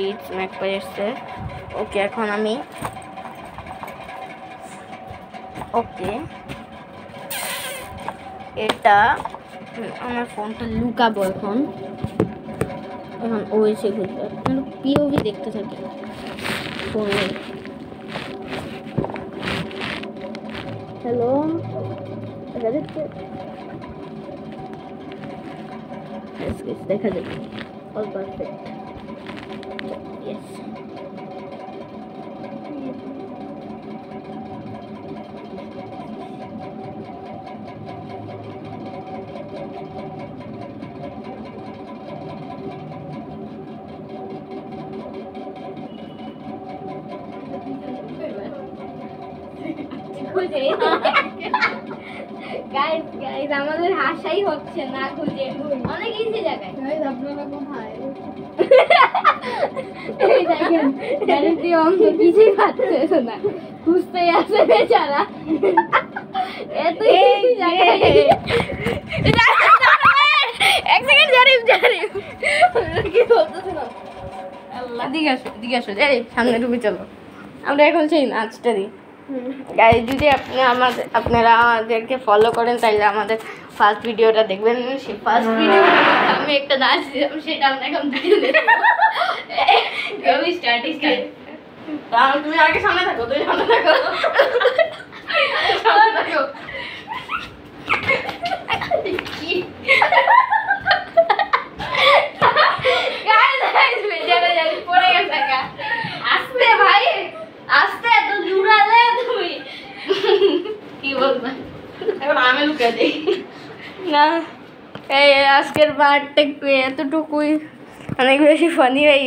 It's Mac করে এসছে। ওকে, এখন আমি এটা আমার ফোনটা লুকাবো এখন ও এসে ঘুরবে। পিওভি দেখতে থাকি ফোনে। হ্যালো, দেখা যাবে। All perfect. ইয়েস, গাইস আমাদের হাসাই হচ্ছে না খুঁজে, অনেক ইজি জায়গায়। গাইস আপনারা কোথায়? এই দেখেন গ্যারেন্টি অন তো কিছুই পাচ্ছে না, খুঁজতেই আছে বেচারা। এত ইজি জায়গায় এক সেকেন্ড জারিফ কি বলতেছ না? আল্লাহ, দিকে আসো জারিফ, সামনে ঢুকে চলো। আমরা এখন সেই নাচটা দিই। গাইস যদি আপনারা আমাদেরকে ফলো করেন তাহলে আমাদের ফার্স্ট ভিডিওটা দেখবেন। সেই ফার্স্ট ভিডিও আমি একটা নাচ দিলাম, সেটা আমরা এখন দেখে তুমি আগে সামনে থাকো, তুমি সামনে থাকো, সামনে থাকো। পড়ে গেছে। আস্তে ভাই, আস্তে, এত জুড়ালে তুমি কি বলবে? এখন আমি লুকে দিই না। এই আজকের পার্টটা এতটুকুই, অনেক বেশি ফানি হয়ে